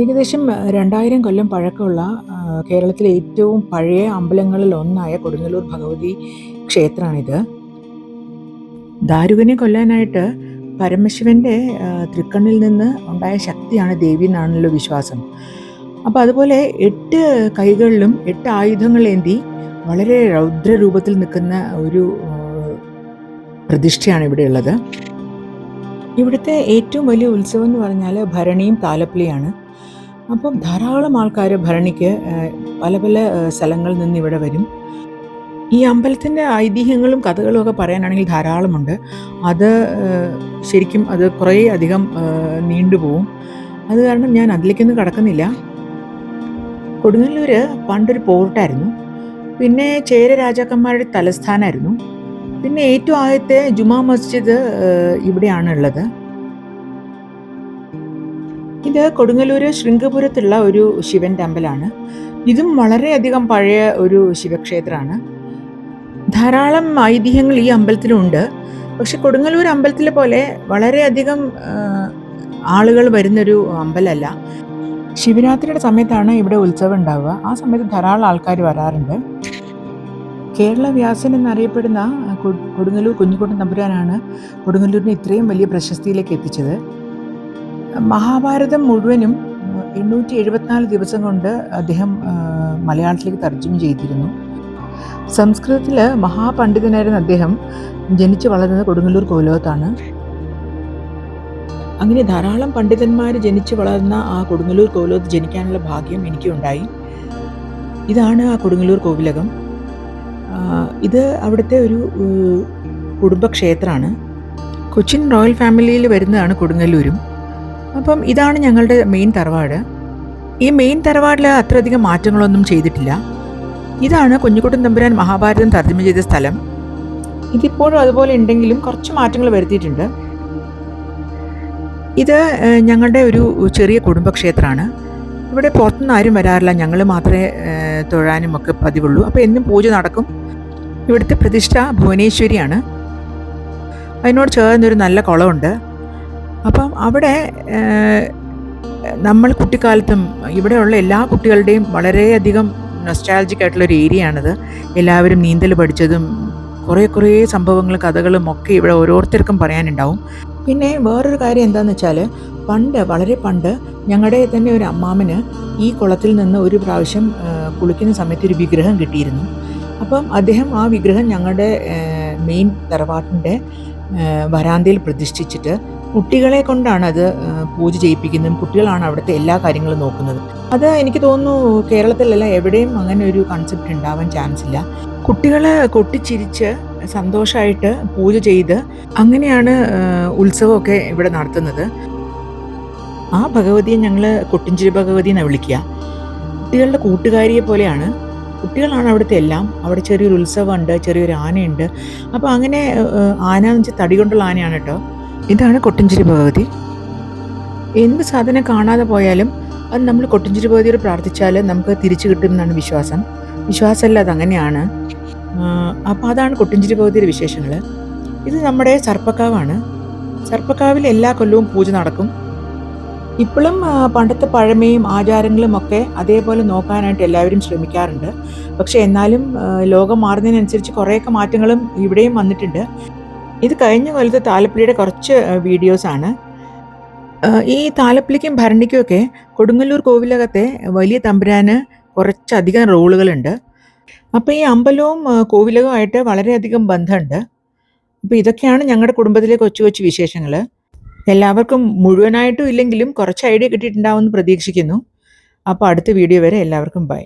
ഏകദേശം 2000 കൊല്ലം പഴക്കമുള്ള കേരളത്തിലെ ഏറ്റവും പഴയ അമ്പലങ്ങളിൽ ഒന്നായ കൊടുങ്ങല്ലൂർ ഭഗവതി ക്ഷേത്രമാണിത്. ദാരുകനെ കൊല്ലാനായിട്ട് പരമശിവന്റെ തൃക്കണ്ണിൽ നിന്ന് ഉണ്ടായ ശക്തിയാണ് ദേവി എന്നാണല്ലോ വിശ്വാസം. അപ്പോൾ അതുപോലെ 8 കൈകളിലും 8 ആയുധങ്ങളേന്തി വളരെ രൗദ്രരൂപത്തിൽ നിൽക്കുന്ന ഒരു പ്രതിഷ്ഠയാണ് ഇവിടെയുള്ളത്. ഇവിടുത്തെ ഏറ്റവും വലിയ ഉത്സവം എന്ന് പറഞ്ഞാൽ ഭരണിയും താലപ്പൊലിയാണ്. അപ്പം ധാരാളം ആൾക്കാർ ഭരണിക്ക് പല പല സ്ഥലങ്ങളിൽ നിന്ന് ഇവിടെ വരും. ഈ അമ്പലത്തിൻ്റെ ഐതിഹ്യങ്ങളും കഥകളും ഒക്കെ പറയാനാണെങ്കിൽ ധാരാളമുണ്ട്. അത് ശരിക്കും അത് കുറേ അധികം നീണ്ടുപോകും. അത് കാരണം ഞാൻ അതിലേക്കൊന്നും കടക്കുന്നില്ല. കൊടുങ്ങല്ലൂർ പണ്ടൊരു പോർട്ടായിരുന്നു. പിന്നെ ചേര രാജാക്കന്മാരുടെ തലസ്ഥാനമായിരുന്നു. പിന്നെ ഏറ്റവും ആദ്യത്തെ ജുമാ മസ്ജിദ് ഇവിടെയാണ് ഉള്ളത്. ഇത് കൊടുങ്ങല്ലൂർ ശൃംഗപുരത്തുള്ള ഒരു ശിവൻ്റെ അമ്പലമാണ്. ഇതും വളരെയധികം പഴയ ഒരു ശിവക്ഷേത്രമാണ്. ധാരാളം ഐതിഹ്യങ്ങൾ ഈ അമ്പലത്തിലുണ്ട്. പക്ഷെ കൊടുങ്ങല്ലൂർ അമ്പലത്തിലെ പോലെ വളരെയധികം ആളുകൾ വരുന്നൊരു അമ്പലമല്ല. ശിവരാത്രിയുടെ സമയത്താണ് ഇവിടെ ഉത്സവം ഉണ്ടാവുക. ആ സമയത്ത് ധാരാളം ആൾക്കാർ വരാറുണ്ട്. കേരള വ്യാസൻ എന്നറിയപ്പെടുന്ന കൊടുങ്ങല്ലൂർ കുഞ്ഞിക്കുട്ടൻ തമ്പുരാനാണ് കൊടുങ്ങല്ലൂരിനെ ഇത്രയും വലിയ പ്രശസ്തിയിലേക്ക് എത്തിച്ചത്. മഹാഭാരതം മുഴുവനും 874 ദിവസം കൊണ്ട് അദ്ദേഹം മലയാളത്തിലേക്ക് തർജ്ജമ ചെയ്തിരുന്നു. സംസ്കൃതത്തിൽ മഹാപണ്ഡിതനായിരുന്ന അദ്ദേഹം ജനിച്ചു വളർന്നത് കൊടുങ്ങല്ലൂർ കോവിലകത്താണ്. അങ്ങനെ ധാരാളം പണ്ഡിതന്മാർ ജനിച്ചു വളർന്ന ആ കൊടുങ്ങല്ലൂർ കോവിലകത്ത് ജനിക്കാനുള്ള ഭാഗ്യം എനിക്കുണ്ടായി. ഇതാണ് ആ കൊടുങ്ങല്ലൂർ കോവിലകം. ഇത് അവിടുത്തെ ഒരു കുടുംബക്ഷേത്രമാണ്. കൊച്ചിൻ റോയൽ ഫാമിലിയിൽ വരുന്നതാണ് കൊടുങ്ങല്ലൂരും. അപ്പം ഇതാണ് ഞങ്ങളുടെ മെയിൻ തറവാട്. ഈ മെയിൻ തറവാടിൽ അത്രയധികം മാറ്റങ്ങളൊന്നും ചെയ്തിട്ടില്ല. ഇതാണ് കുഞ്ഞിക്കുട്ടൻ തമ്പുരാൻ മഹാഭാരതം തർജ്ജമ ചെയ്ത സ്ഥലം. ഇതിപ്പോഴും അതുപോലെ ഉണ്ടെങ്കിലും കുറച്ച് മാറ്റങ്ങൾ വരുത്തിയിട്ടുണ്ട്. ഇത് ഞങ്ങളുടെ ഒരു ചെറിയ കുടുംബക്ഷേത്രമാണ്. ഇവിടെ പുറത്തുനിന്ന് ആരും വരാറില്ല. ഞങ്ങൾ മാത്രമേ തൊഴാനും ഒക്കെ പതിവുള്ളൂ. അപ്പോൾ എന്നും പൂജ നടക്കും. ഇവിടുത്തെ പ്രതിഷ്ഠ ഭുവനേശ്വരിയാണ്. അതിനോട് ചേർന്നൊരു നല്ല കുളമുണ്ട്. അപ്പം അവിടെ നമ്മൾ കുട്ടിക്കാലത്തും ഇവിടെയുള്ള എല്ലാ കുട്ടികളുടെയും വളരെയധികം നൊസ്റ്റാൾജിക് ആയിട്ടുള്ളൊരു ഏരിയ ആണിത്. എല്ലാവരും നീന്തൽ പഠിച്ചതും കുറേ സംഭവങ്ങളും കഥകളും ഒക്കെ ഇവിടെ ഓരോരുത്തർക്കും പറയാനുണ്ടാവും. പിന്നെ വേറൊരു കാര്യം എന്താണെന്ന് വെച്ചാൽ വളരെ പണ്ട് ഞങ്ങളുടെ തന്നെ ഒരു അമ്മാമന് ഈ കുളത്തിൽ നിന്ന് ഒരു പ്രാവശ്യം കുളിക്കുന്ന സമയത്ത് ഒരു വിഗ്രഹം കിട്ടിയിരുന്നു. അപ്പം അദ്ദേഹം ആ വിഗ്രഹം ഞങ്ങളുടെ മെയിൻ തറവാട്ടിൻ്റെ വരാന്തയിൽ പ്രതിഷ്ഠിച്ചിട്ട് കുട്ടികളെ കൊണ്ടാണ് അത് പൂജ ചെയ്യിപ്പിക്കുന്നതും. കുട്ടികളാണ് അവിടുത്തെ എല്ലാ കാര്യങ്ങളും നോക്കുന്നത്. അത് എനിക്ക് തോന്നുന്നു കേരളത്തിലല്ല എവിടെയും അങ്ങനെ ഒരു കൺസെപ്റ്റ് ഉണ്ടാവാൻ ചാൻസ് ഇല്ല. കുട്ടികൾ കൊട്ടിച്ചിരിച്ച് സന്തോഷമായിട്ട് പൂജ ചെയ്ത് അങ്ങനെയാണ് ഉത്സവമൊക്കെ ഇവിടെ നടത്തുന്നത്. ആ ഭഗവതിയെ ഞങ്ങൾ കൊട്ടിഞ്ചിരി ഭഗവതി എന്നാണ് വിളിക്കുക. കുട്ടികളുടെ കൂട്ടുകാരിയെ പോലെയാണ്. കുട്ടികളാണ് അവിടുത്തെ എല്ലാം. അവിടെ ചെറിയൊരു ഉത്സവമുണ്ട്, ചെറിയൊരു ആനയുണ്ട്. അപ്പോൾ അങ്ങനെ ആന എന്ന് വെച്ചാൽ തടി കൊണ്ടുള്ള ആനയാണ് കേട്ടോ. ഇതാണ് കൊട്ടിഞ്ചിരി ഭഗവതി. എന്ത് സാധനം കാണാതെ പോയാലും അത് നമ്മൾ കൊട്ടിഞ്ചിരി ഭഗവതിയോട് പ്രാർത്ഥിച്ചാൽ നമുക്ക് തിരിച്ചു കിട്ടുമെന്നാണ് വിശ്വാസം. വിശ്വാസമല്ല, അതങ്ങനെയാണ്. അപ്പോൾ അതാണ് കൊട്ടിഞ്ചിരി ഭഗവതിയുടെ വിശേഷങ്ങൾ. ഇത് നമ്മുടെ സർപ്പക്കാവാണ്. സർപ്പക്കാവിൽ എല്ലാ കൊല്ലവും പൂജ നടക്കും. ഇപ്പോഴും പണ്ടത്തെ പഴമയും ആചാരങ്ങളും ഒക്കെ അതേപോലെ നോക്കാനായിട്ട് എല്ലാവരും ശ്രമിക്കാറുണ്ട്. പക്ഷെ എന്നാലും ലോകം മാറുന്നതിനനുസരിച്ച് കുറേയൊക്കെ മാറ്റങ്ങളും ഇവിടെയും വന്നിട്ടുണ്ട്. ഇത് കഴിഞ്ഞ കൊല്ലത്തെ താലപ്പൊലിയുടെ കുറച്ച് വീഡിയോസാണ്. ഈ താലപ്പൊലിക്കും ഭരണിക്കുമൊക്കെ കൊടുങ്ങല്ലൂർ കോവിലകത്തെ വലിയ തമ്പുരാന് കുറച്ചധികം റോളുകളുണ്ട്. അപ്പോൾ ഈ അമ്പലവും കോവിലകവുമായിട്ട് വളരെയധികം ബന്ധമുണ്ട്. അപ്പോൾ ഇതൊക്കെയാണ് ഞങ്ങളുടെ കുടുംബത്തിലെ കൊച്ചു വിശേഷങ്ങൾ. എല്ലാവർക്കും മുഴുവനായിട്ടും ഇല്ലെങ്കിലും കുറച്ച് ഐഡിയ കിട്ടിയിട്ടുണ്ടാവുമെന്ന് പ്രതീക്ഷിക്കുന്നു. അപ്പോൾ അടുത്ത വീഡിയോ വരെ എല്ലാവർക്കും ബൈ.